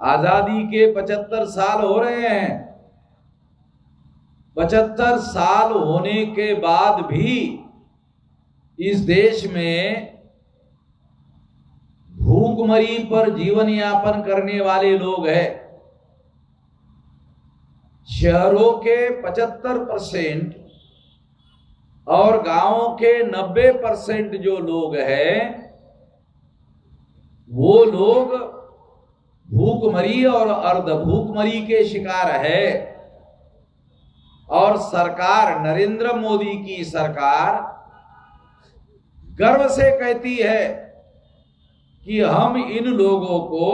आजादी के 75 साल हो रहे हैं। 75 साल होने के बाद भी इस देश में भूखमरी पर जीवन यापन करने वाले लोग हैं। शहरों के 75% और गांवों के 90% जो लोग हैं वो लोग भूखमरी और अर्ध भूखमरी के शिकार है। और सरकार, नरेंद्र मोदी की सरकार गर्व से कहती है कि हम इन लोगों को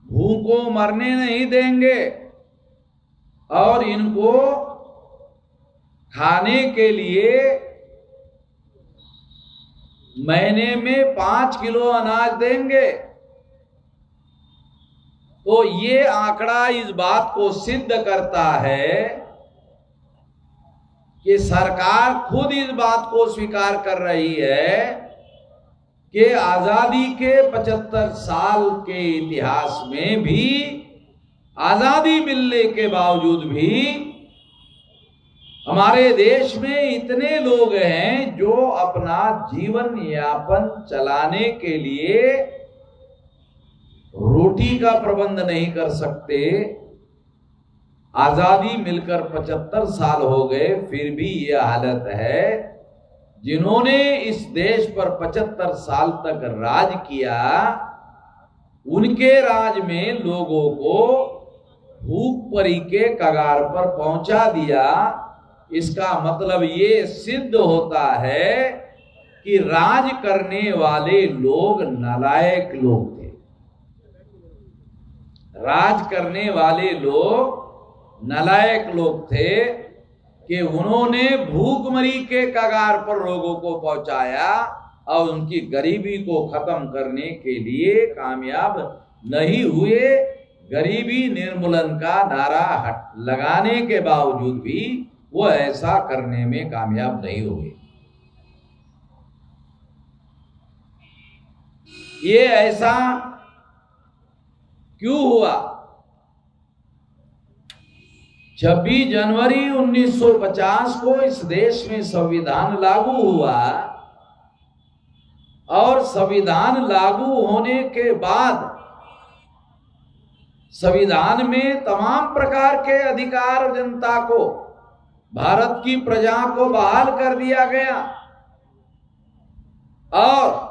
भूखों मरने नहीं देंगे और इनको खाने के लिए महीने में 5 किलो अनाज देंगे। तो ये आंकड़ा इस बात को सिद्ध करता है कि सरकार खुद इस बात को स्वीकार कर रही है कि आजादी के 75 साल के इतिहास में भी, आजादी मिलने के बावजूद भी हमारे देश में इतने लोग हैं जो अपना जीवन यापन चलाने के लिए रोटी का प्रबंध नहीं कर सकते। आजादी मिलकर 75 साल हो गए, फिर भी यह हालत है। जिन्होंने इस देश पर 75 साल तक राज किया, उनके राज में लोगों को भूखमरी के कगार पर पहुंचा दिया। इसका मतलब ये सिद्ध होता है कि राज करने वाले लोग नालायक लोग थे। राज करने वाले लोग नालायक लोग थे कि उन्होंने भूखमरी के कगार पर लोगों को पहुंचाया और उनकी गरीबी को खत्म करने के लिए कामयाब नहीं हुए। गरीबी निर्मूलन का नारा लगाने के बावजूद भी वो ऐसा करने में कामयाब नहीं हुए। ये ऐसा क्यों हुआ? 26 जनवरी 1950 को इस देश में संविधान लागू हुआ और संविधान लागू होने के बाद संविधान में तमाम प्रकार के अधिकार जनता को, भारत की प्रजा को बहाल कर दिया गया। और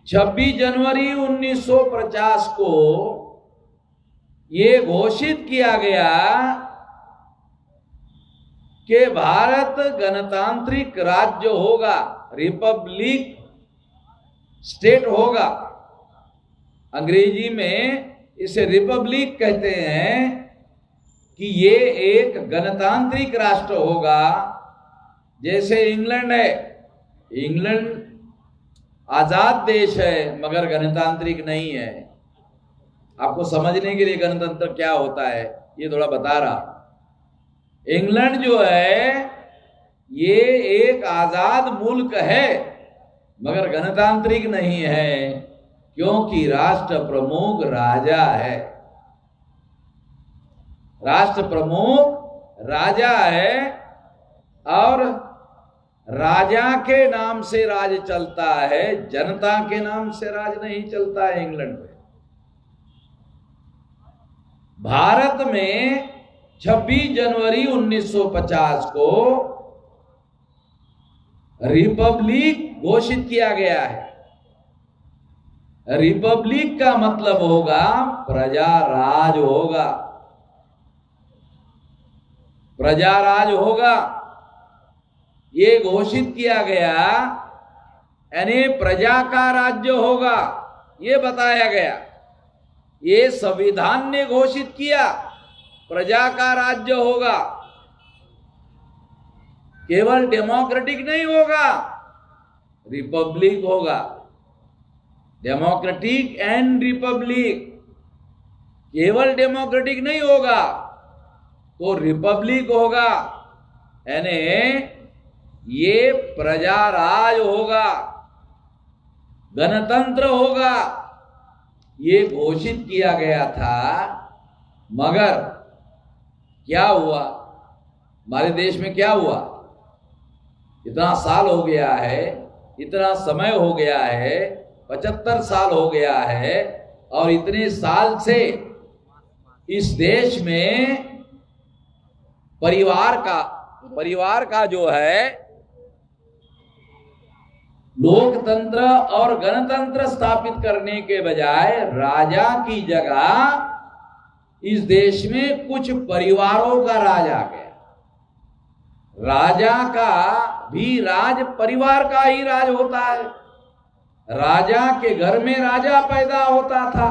26 जनवरी 1950 को ये घोषित किया गया कि भारत गणतांत्रिक राज्य होगा, रिपब्लिक स्टेट होगा। अंग्रेजी में इसे रिपब्लिक कहते हैं कि ये एक गणतांत्रिक राष्ट्र होगा। जैसे इंग्लैंड है, इंग्लैंड आजाद देश है मगर गणतांत्रिक नहीं है। आपको समझने के लिए गणतंत्र क्या होता है ये थोड़ा बता रहा। इंग्लैंड जो है ये एक आजाद मुल्क है मगर गणतांत्रिक नहीं है, क्योंकि राष्ट्र प्रमुख राजा है। राष्ट्र प्रमुख राजा है और राजा के नाम से राज चलता है, जनता के नाम से राज नहीं चलता है इंग्लैंड में। भारत में 26 जनवरी 1950 को रिपब्लिक घोषित किया गया है। रिपब्लिक का मतलब होगा प्रजा राज होगा, प्रजा राज होगा। ये घोषित किया गया, यानी प्रजा का राज्य होगा, ये बताया गया। ये संविधान ने घोषित किया प्रजा का राज्य होगा। केवल डेमोक्रेटिक नहीं होगा, रिपब्लिक होगा। Democratic and Republic. केवल डेमोक्रेटिक नहीं होगा तो रिपब्लिक होगा, यानी ये प्रजा राज होगा, गणतंत्र होगा। ये घोषित किया गया था, मगर क्या हुआ? हमारे देश में क्या हुआ? इतना साल हो गया है, इतना समय हो गया है, 75 साल हो गया है, और इतने साल से इस देश में परिवार का जो है लोकतंत्र और गणतंत्र स्थापित करने के बजाय राजा की जगह इस देश में कुछ परिवारों का राज आ गया। राजा का भी राज परिवार का ही राज होता है। राजा के घर में राजा पैदा होता था,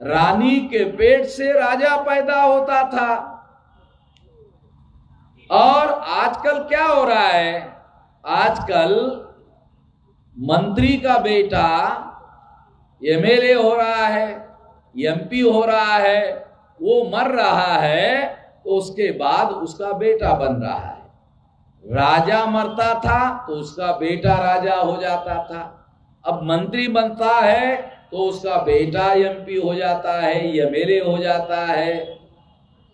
रानी के पेट से राजा पैदा होता था। और आजकल क्या हो रहा है? आजकल मंत्री का बेटा एमएलए हो रहा है, एमपी हो रहा है, वो मर रहा है तो उसके बाद उसका बेटा बन रहा है। राजा मरता था तो उसका बेटा राजा हो जाता था। अब मंत्री बनता है तो उसका बेटा एमपी हो जाता है, एमएलए हो जाता है।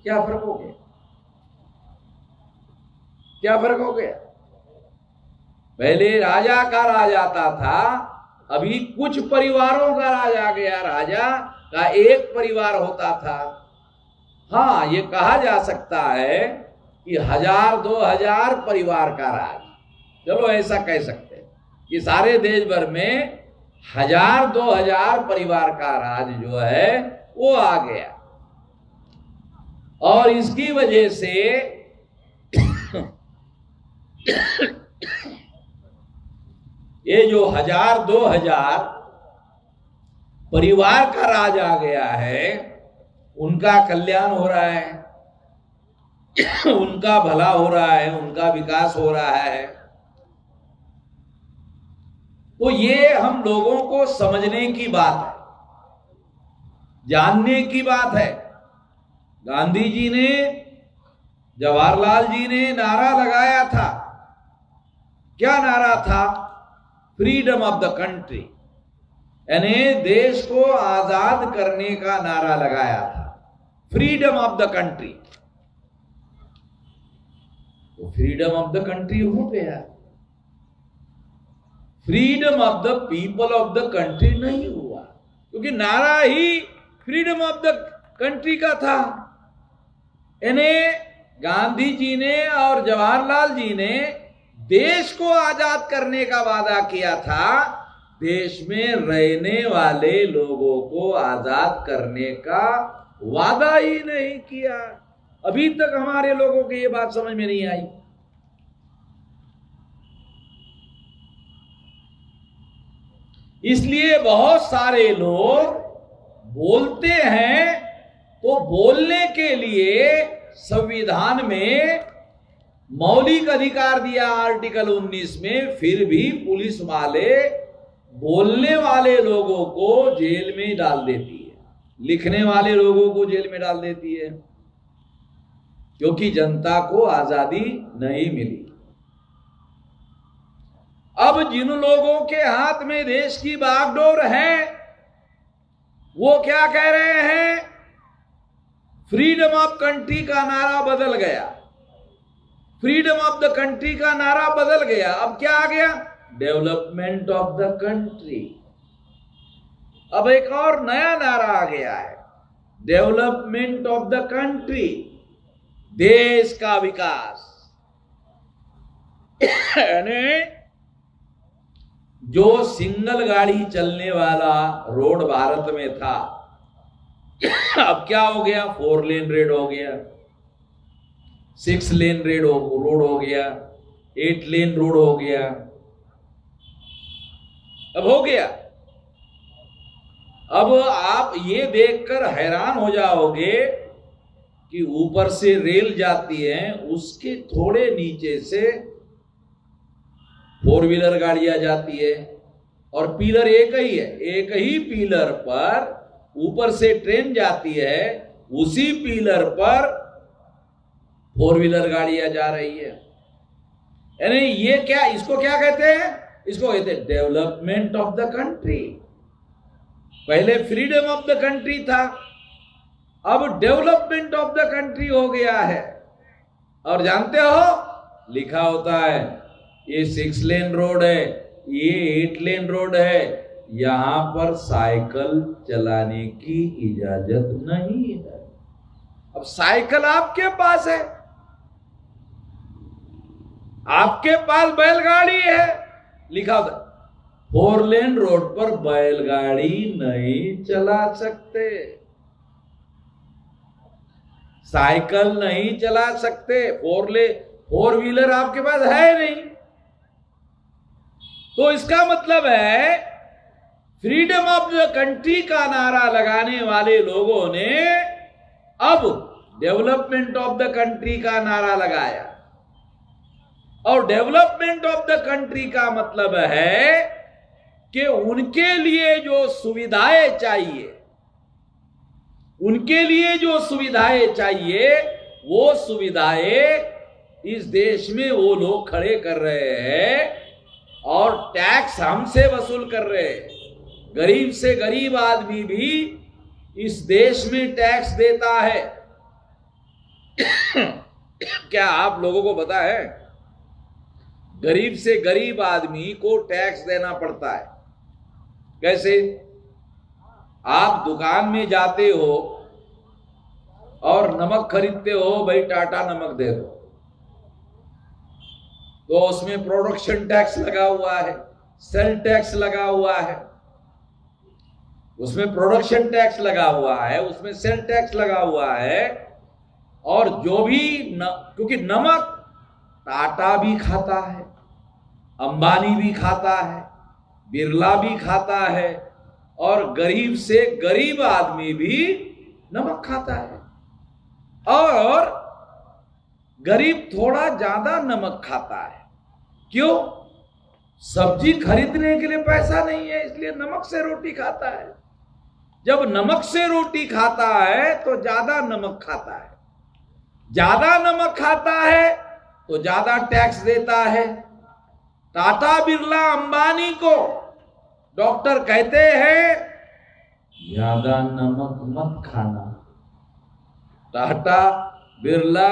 क्या फर्क हो गया? क्या फर्क हो गया? पहले राजा का राज आता था, अभी कुछ परिवारों का राज आ गया। राजा का एक परिवार होता था। हाँ, ये कहा जा सकता है कि 1000-2000 परिवार का राज, चलो ऐसा कह सकते हैं कि सारे देश भर में 1000-2000 परिवार का राज जो है वो आ गया। और इसकी वजह से ये जो 1000-2000 परिवार का राज आ गया है, उनका कल्याण हो रहा है, उनका भला हो रहा है, उनका विकास हो रहा है। तो ये हम लोगों को समझने की बात है, जानने की बात है। गांधी जी ने, जवाहरलाल जी ने नारा लगाया था। क्या नारा था? फ्रीडम ऑफ द कंट्री, यानी देश को आजाद करने का नारा लगाया था। Freedom of the country. तो फ्रीडम ऑफ द कंट्री हो गया, freedom of the people of the country नहीं हुआ, क्योंकि नारा ही फ्रीडम ऑफ द कंट्री का था। यानी गांधी जी ने और जवाहरलाल जी ने देश को आजाद करने का वादा किया था, देश में रहने वाले लोगों को आजाद करने का वादा ही नहीं किया। अभी तक हमारे लोगों की ये बात समझ में नहीं आई। इसलिए बहुत सारे लोग बोलते हैं, तो बोलने के लिए संविधान में मौलिक अधिकार दिया आर्टिकल 19 में, फिर भी पुलिस वाले बोलने वाले लोगों को जेल में डाल देती है, लिखने वाले लोगों को जेल में डाल देती है, क्योंकि जनता को आजादी नहीं मिली। अब जिन लोगों के हाथ में देश की बागडोर है, वो क्या कह रहे हैं? फ्रीडम ऑफ कंट्री का नारा बदल गया, फ्रीडम ऑफ द कंट्री का नारा बदल गया। अब क्या आ गया? Development of the country. अब एक और नया नारा आ गया है, डेवलपमेंट ऑफ द कंट्री, देश का विकास। यानी जो सिंगल गाड़ी चलने वाला रोड भारत में था, अब क्या हो गया? 4 लेन रोड हो गया, 6 लेन रोड हो गया, 8 लेन रोड हो गया। अब हो गया। अब आप ये देखकर हैरान हो जाओगे कि ऊपर से रेल जाती है, उसके थोड़े नीचे से 4 व्हीलर गाड़ियां जाती है, और पिलर एक ही है, एक ही पिलर पर ऊपर से ट्रेन जाती है, उसी पिलर पर 4 व्हीलर गाड़ियां जा रही है। यानी ये क्या, इसको क्या कहते हैं? इसको कहते हैं डेवलपमेंट ऑफ द कंट्री। पहले फ्रीडम ऑफ द कंट्री था, अब डेवलपमेंट ऑफ द कंट्री हो गया है। और जानते हो लिखा होता है ये 6 लेन रोड है, ये 8 लेन रोड है, यहां पर साइकिल चलाने की इजाजत नहीं है। अब साइकिल आपके पास है, आपके पास बैलगाड़ी है, लिखा होता 4 लेन रोड पर बैलगाड़ी नहीं चला सकते, साइकिल नहीं चला सकते, 4 व्हीलर आपके पास है नहीं। तो इसका मतलब है फ्रीडम ऑफ द कंट्री का नारा लगाने वाले लोगों ने अब डेवलपमेंट ऑफ द कंट्री का नारा लगाया। और डेवलपमेंट ऑफ द कंट्री का मतलब है कि उनके लिए जो सुविधाएं चाहिए, उनके लिए जो सुविधाएं चाहिए, वो सुविधाएं इस देश में वो लोग खड़े कर रहे हैं और टैक्स हमसे वसूल कर रहे हैं। गरीब से गरीब आदमी भी इस देश में टैक्स देता है। क्या आप लोगों को पता है गरीब से गरीब आदमी को टैक्स देना पड़ता है? कैसे? आप दुकान में जाते हो और नमक खरीदते हो, भाई टाटा नमक दे दो, तो उसमें प्रोडक्शन टैक्स लगा हुआ है, सेल टैक्स लगा हुआ है, उसमें प्रोडक्शन टैक्स लगा हुआ है, उसमें सेल टैक्स लगा हुआ है। और जो भी क्योंकि नमक टाटा भी खाता है, अंबानी भी खाता है, बिरला भी खाता है, और गरीब से गरीब आदमी भी नमक खाता है। और गरीब थोड़ा ज्यादा नमक खाता है। क्यों? सब्जी खरीदने के लिए पैसा नहीं है, इसलिए नमक से रोटी खाता है। जब नमक से रोटी खाता है तो ज्यादा नमक खाता है, ज्यादा नमक खाता है तो ज्यादा टैक्स देता है। टाटा बिरला अंबानी को डॉक्टर कहते हैं ज्यादा नमक मत खाना। टाटा बिरला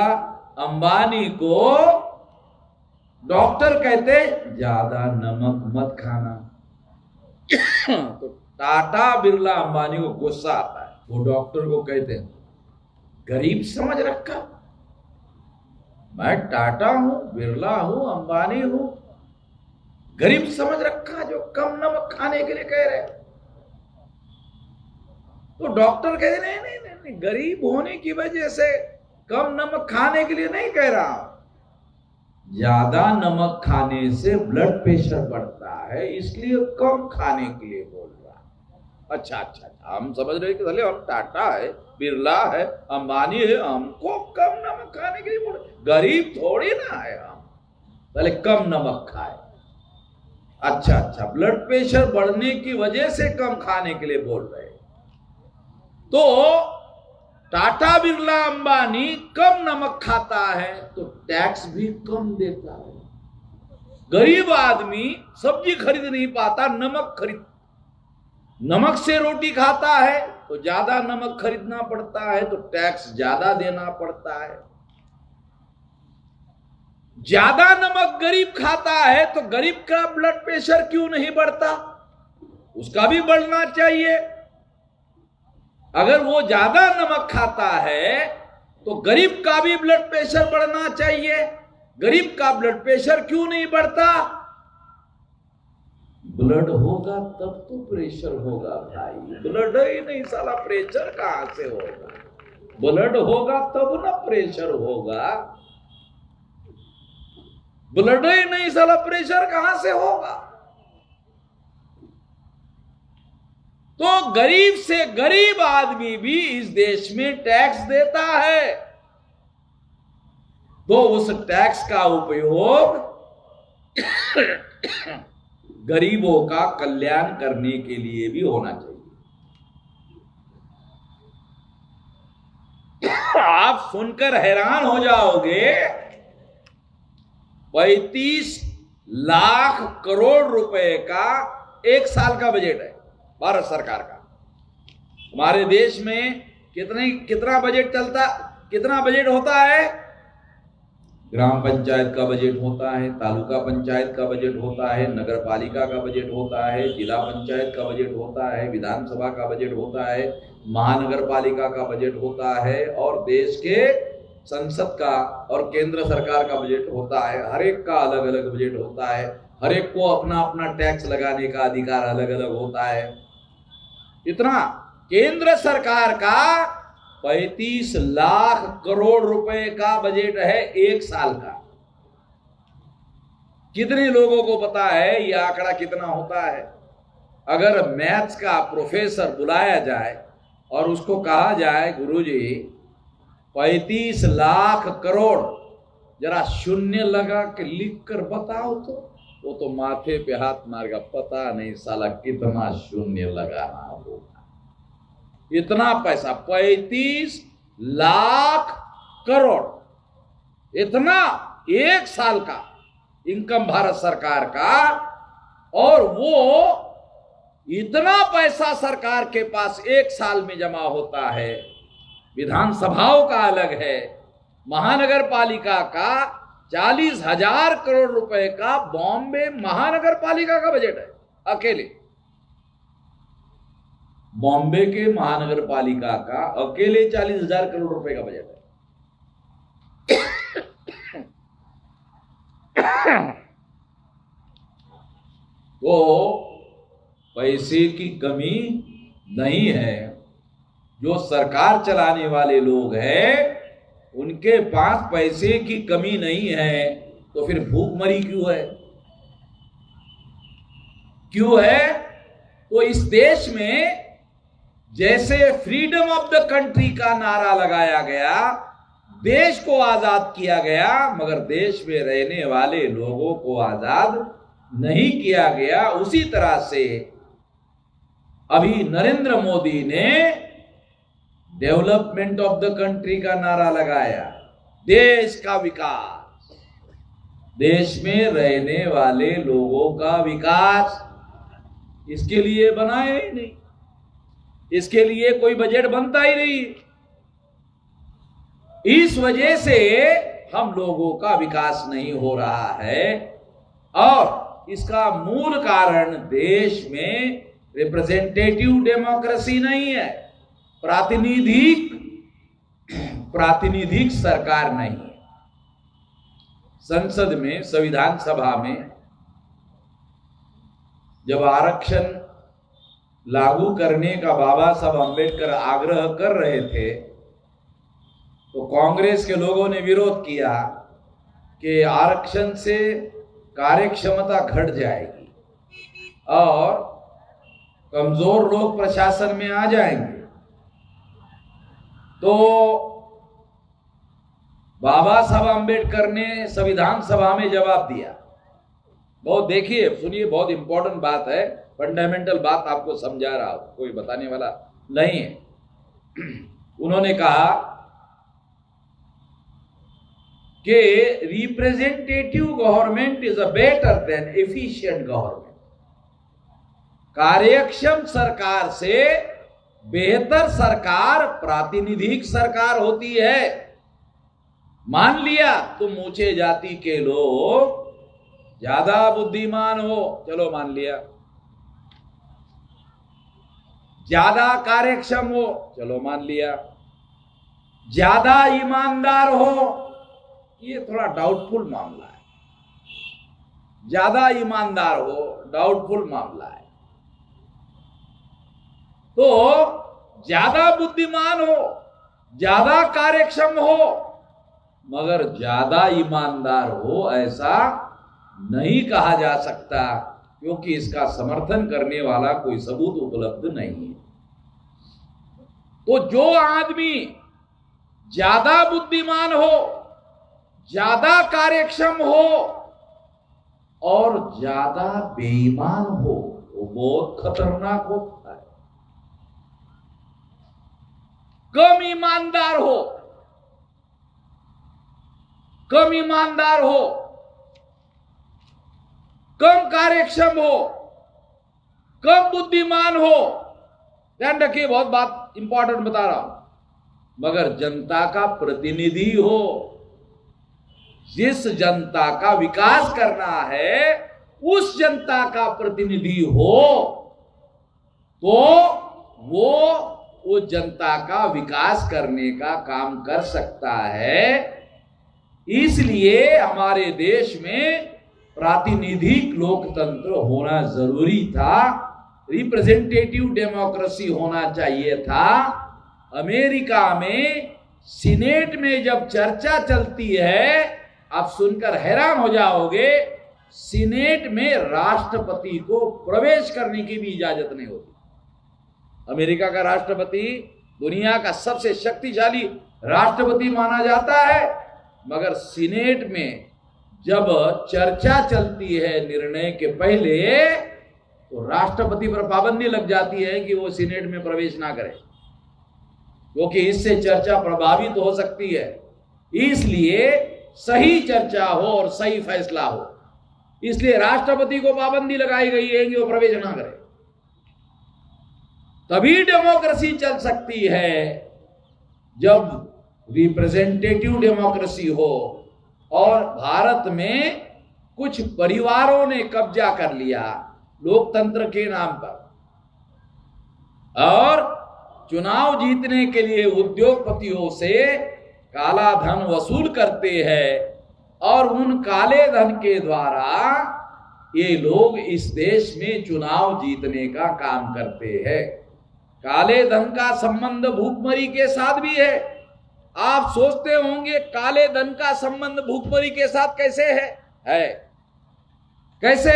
अंबानी को डॉक्टर कहते ज्यादा नमक मत खाना। तो टाटा बिरला अंबानी को गुस्सा आता है, वो डॉक्टर को कहते हैं गरीब समझ रखा, मैं टाटा हूं, बिरला हूं, अंबानी हूं, गरीब समझ रखा जो कम नमक खाने के लिए कह रहे। तो डॉक्टर कहते नहीं नहीं नहीं, नहीं गरीब होने की वजह से कम नमक खाने के लिए नहीं कह रहा हूं, ज्यादा नमक खाने से ब्लड प्रेशर बढ़ता है, इसलिए कम खाने के लिए बोल रहा। अच्छा अच्छा, हम समझ रहे कि चले हम टाटा है, बिरला है, अंबानी है, हमको कम नमक खाने के लिए बोल, गरीब थोड़ी ना है हम, पहले कम नमक खाए। अच्छा अच्छा, ब्लड प्रेशर बढ़ने की वजह से कम खाने के लिए बोल रहे। तो टाटा बिरला अंबानी कम नमक खाता है तो टैक्स भी कम देता है। गरीब आदमी सब्जी खरीद नहीं पाता, नमक से रोटी खाता है तो ज्यादा नमक खरीदना पड़ता है, तो टैक्स ज्यादा देना पड़ता है। ज्यादा नमक गरीब खाता है तो गरीब का ब्लड प्रेशर क्यों नहीं बढ़ता? उसका भी बढ़ना चाहिए। अगर वो ज्यादा नमक खाता है तो गरीब का भी ब्लड प्रेशर बढ़ना चाहिए। गरीब का ब्लड प्रेशर क्यों नहीं बढ़ता? ब्लड होगा तब तो प्रेशर होगा भाई, ब्लड ही नहीं साला प्रेशर कहां से होगा? ब्लड होगा तब ना प्रेशर होगा, ब्लड ही नहीं साला प्रेशर कहां से होगा? तो गरीब से गरीब आदमी भी इस देश में टैक्स देता है, तो उस टैक्स का उपयोग गरीबों का कल्याण करने के लिए भी होना चाहिए। आप सुनकर हैरान हो जाओगे, 35 लाख करोड़ रुपए का एक साल का बजट है भारत सरकार का। हमारे देश में कितना बजट चलता, कितना बजट होता है? ग्राम पंचायत का बजट होता है, तालुका पंचायत का बजट होता है, नगर पालिका का बजट होता है, जिला पंचायत का बजट होता है, विधानसभा का बजट होता है, महानगर पालिका का बजट होता है, और देश के संसद का और केंद्र सरकार का बजट होता है। हर एक का अलग अलग बजट होता है, हर एक को अपना अपना टैक्स लगाने का अधिकार अलग अलग होता है। इतना केंद्र सरकार का 35 लाख करोड़ रुपए का बजट है एक साल का। कितने लोगों को पता है यह आंकड़ा कितना होता है? अगर मैथ्स का प्रोफेसर बुलाया जाए और उसको कहा जाए गुरुजी 35 लाख करोड़ जरा शून्य लगा के लिख कर बताओ, तो वो तो माथे पे हाथ मारेगा, पता नहीं साला कितना शून्य लगाना होगा। इतना पैसा 35 लाख करोड़, इतना एक साल का इनकम भारत सरकार का। और वो इतना पैसा सरकार के पास एक साल में जमा होता है। विधानसभाओं का अलग है, महानगर पालिका का 40,000 करोड़ रुपए का बॉम्बे महानगर पालिका का बजट है अकेले। बॉम्बे के महानगर पालिका का अकेले 40,000 करोड़ रुपए का बजट है। वो पैसे की कमी नहीं है। जो सरकार चलाने वाले लोग हैं उनके पास पैसे की कमी नहीं है, तो फिर भूखमरी क्यों है? क्यों है? तो इस देश में जैसे फ्रीडम ऑफ द कंट्री का नारा लगाया गया, देश को आजाद किया गया, मगर देश में रहने वाले लोगों को आजाद नहीं किया गया। उसी तरह से अभी नरेंद्र मोदी ने डेवलपमेंट ऑफ द कंट्री का नारा लगाया, देश का विकास, देश में रहने वाले लोगों का विकास। इसके लिए बनाया ही नहीं, इसके लिए कोई बजट बनता ही नहीं। इस वजह से हम लोगों का विकास नहीं हो रहा है, और इसका मूल कारण देश में रिप्रेजेंटेटिव डेमोक्रेसी नहीं है, प्रातिनिधिक सरकार नहीं है। संसद में, संविधान सभा में जब आरक्षण लागू करने का बाबा साहब अम्बेडकर आग्रह कर रहे थे, तो कांग्रेस के लोगों ने विरोध किया कि आरक्षण से कार्यक्षमता घट जाएगी और कमजोर लोग प्रशासन में आ जाएंगे। तो बाबा साहब अम्बेडकर ने संविधान सभा में जवाब दिया। बहुत देखिए, सुनिए, बहुत इंपॉर्टेंट बात है, फंडामेंटल बात आपको समझा रहा हूं, कोई बताने वाला नहीं है। उन्होंने कहा कि representative government is a better than efficient government. कार्यक्षम सरकार से बेहतर सरकार प्रातिनिधिक सरकार होती है। मान लिया तुम ऊंचे जाति के लोग ज्यादा बुद्धिमान हो, चलो मान लिया, ज्यादा कार्यक्षम हो, चलो मान लिया, ज्यादा ईमानदार हो, ये थोड़ा डाउटफुल मामला है। ज्यादा ईमानदार हो, डाउटफुल मामला है। तो ज्यादा बुद्धिमान हो, ज्यादा कार्यक्षम हो, मगर ज्यादा ईमानदार हो, ऐसा नहीं कहा जा सकता, क्योंकि इसका समर्थन करने वाला कोई सबूत उपलब्ध नहीं है। तो जो आदमी ज्यादा बुद्धिमान हो, ज्यादा कार्यक्षम हो और ज्यादा बेईमान हो, वो बहुत खतरनाक होता है। कम ईमानदार हो, कम ईमानदार हो, कम कार्यक्षम हो, कम बुद्धिमान हो, ध्यान रखिए, बहुत बात इंपॉर्टेंट बता रहा हूं। मगर जनता का प्रतिनिधि हो, जिस जनता का विकास करना है उस जनता का प्रतिनिधि हो, तो वो जनता का विकास करने का काम कर सकता है। इसलिए हमारे देश में प्रातिनिधिक लोकतंत्र होना जरूरी था, रिप्रेजेंटेटिव डेमोक्रेसी होना चाहिए था। अमेरिका में सीनेट में जब चर्चा चलती है, आप सुनकर हैरान हो जाओगे, सीनेट में राष्ट्रपति को प्रवेश करने की भी इजाजत नहीं होती। अमेरिका का राष्ट्रपति दुनिया का सबसे शक्तिशाली राष्ट्रपति माना जाता है, मगर सीनेट में जब चर्चा चलती है निर्णय के पहले, तो राष्ट्रपति पर पाबंदी लग जाती है कि वो सीनेट में प्रवेश ना करे, क्योंकि इससे चर्चा प्रभावित हो सकती है। इसलिए सही चर्चा हो और सही फैसला हो, इसलिए राष्ट्रपति को पाबंदी लगाई गई है कि वो प्रवेश ना करे। तभी डेमोक्रेसी चल सकती है जब रिप्रेजेंटेटिव डेमोक्रेसी हो। और भारत में कुछ परिवारों ने कब्जा कर लिया लोकतंत्र के नाम पर, और चुनाव जीतने के लिए उद्योगपतियों से काला धन वसूल करते हैं, और उन काले धन के द्वारा ये लोग इस देश में चुनाव जीतने का काम करते हैं। काले धन का संबंध भूखमरी के साथ भी है। आप सोचते होंगे काले धन का संबंध भूखमरी के साथ कैसे है? कैसे?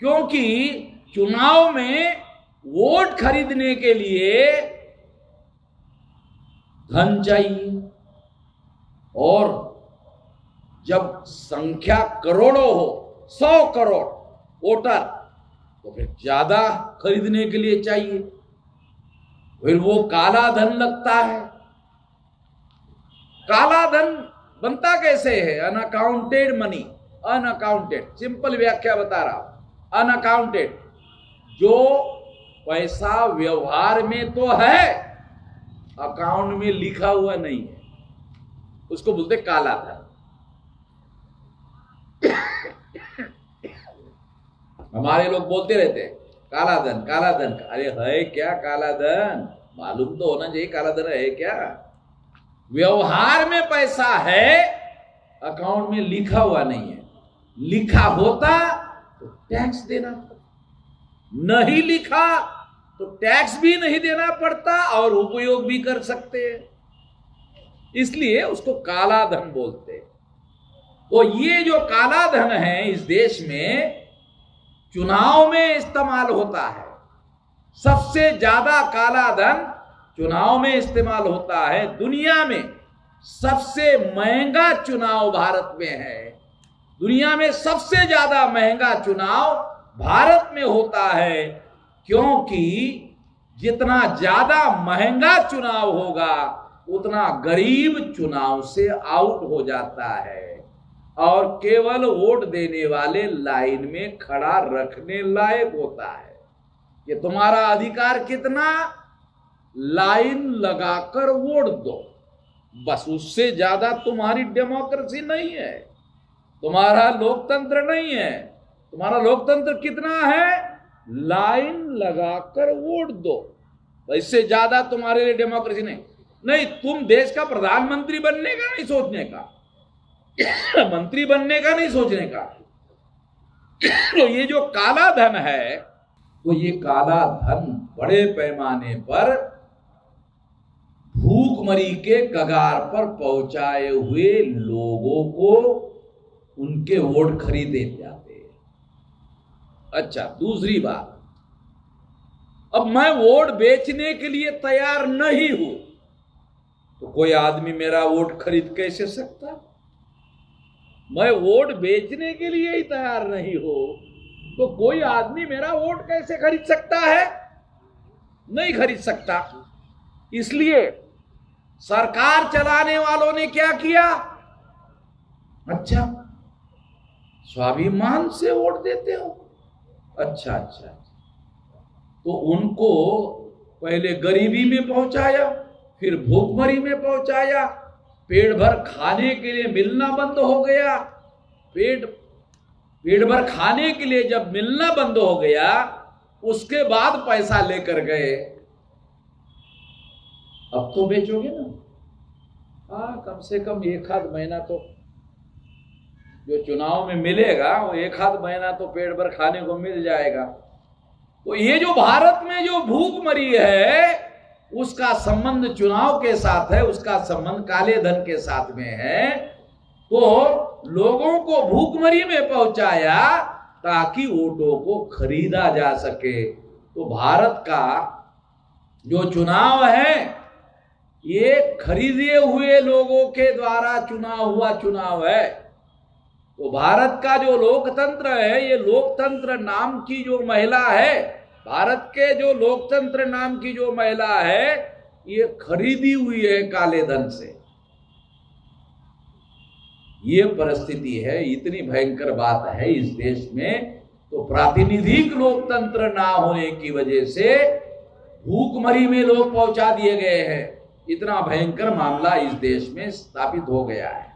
क्योंकि चुनाव में वोट खरीदने के लिए धन चाहिए, और जब संख्या करोड़ों हो, 100 करोड़ वोटर, तो फिर ज्यादा खरीदने के लिए चाहिए, फिर वो काला धन लगता है। काला धन बनता कैसे है? अनअकाउंटेड मनी, अनअकाउंटेड, सिंपल व्याख्या बता रहा हूं। अनअकाउंटेड, जो पैसा व्यवहार में तो है, अकाउंट में लिखा हुआ नहीं है, उसको बोलते काला धन। हमारे लोग बोलते रहते हैं काला धन, काला धन। अरे है क्या काला धन? मालूम तो होना चाहिए काला धन है क्या। व्यवहार में पैसा है, अकाउंट में लिखा हुआ नहीं है। लिखा होता तो टैक्स देना पड़ता, नहीं लिखा तो टैक्स भी नहीं देना पड़ता और उपयोग भी कर सकते हैं, इसलिए उसको काला धन बोलते हैं। तो ये जो काला धन है इस देश में चुनाव में इस्तेमाल होता है। सबसे ज्यादा काला धन चुनाव में इस्तेमाल होता है। दुनिया में सबसे महंगा चुनाव भारत में है। दुनिया में सबसे ज्यादा महंगा चुनाव भारत में होता है, क्योंकि जितना ज्यादा महंगा चुनाव होगा उतना गरीब चुनाव से आउट हो जाता है, और केवल वोट देने वाले लाइन में खड़ा रखने लायक होता है कि तुम्हारा अधिकार कितना, लाइन लगाकर वोट दो, बस। उससे ज्यादा तुम्हारी डेमोक्रेसी नहीं है, तुम्हारा लोकतंत्र नहीं है। तुम्हारा लोकतंत्र कितना है? लाइन लगाकर वोट दो, इससे ज्यादा तुम्हारे लिए डेमोक्रेसी नहीं। नहीं, तुम देश का प्रधानमंत्री बनने का नहीं सोचने का, मंत्री बनने का नहीं सोचने का। तो ये जो काला धन है, तो ये काला धन बड़े पैमाने पर भूखमरी के कगार पर पहुंचाए हुए लोगों को उनके वोट खरीदे जाते हैं। अच्छा, दूसरी बात, अब मैं वोट बेचने के लिए तैयार नहीं हूं, तो कोई आदमी मेरा वोट खरीद कैसे सकता? मैं वोट बेचने के लिए ही तैयार नहीं हो तो कोई आदमी मेरा वोट कैसे खरीद सकता है? नहीं खरीद सकता। इसलिए सरकार चलाने वालों ने क्या किया? अच्छा, स्वाभिमान से वोट देते हो? अच्छा, तो उनको पहले गरीबी में पहुंचाया, फिर भूखमरी में पहुंचाया, पेट भर खाने के लिए मिलना बंद हो गया। पेट भर खाने के लिए जब मिलना बंद हो गया, उसके बाद पैसा लेकर गए, अब तो बेचोगे ना। हाँ, कम से कम एक आध महीना तो जो चुनाव में मिलेगा, वो एक आध महीना तो पेट भर खाने को मिल जाएगा। तो ये जो भारत में जो भूखमरी है, उसका संबंध चुनाव के साथ है, उसका संबंध काले धन के साथ में है। तो लोगों को भूखमरी में पहुंचाया ताकि वोटों को खरीदा जा सके। तो भारत का जो चुनाव है, ये खरीदे हुए लोगों के द्वारा चुना हुआ चुनाव है। तो भारत का जो लोकतंत्र है, ये लोकतंत्र नाम की जो महिला है, भारत के जो लोकतंत्र नाम की जो महिला है, ये खरीदी हुई है काले धन से। ये परिस्थिति है, इतनी भयंकर बात है इस देश में। तो प्रातिनिधिक लोकतंत्र ना होने की वजह से भूखमरी में लोग पहुंचा दिए गए हैं। इतना भयंकर मामला इस देश में स्थापित हो गया है।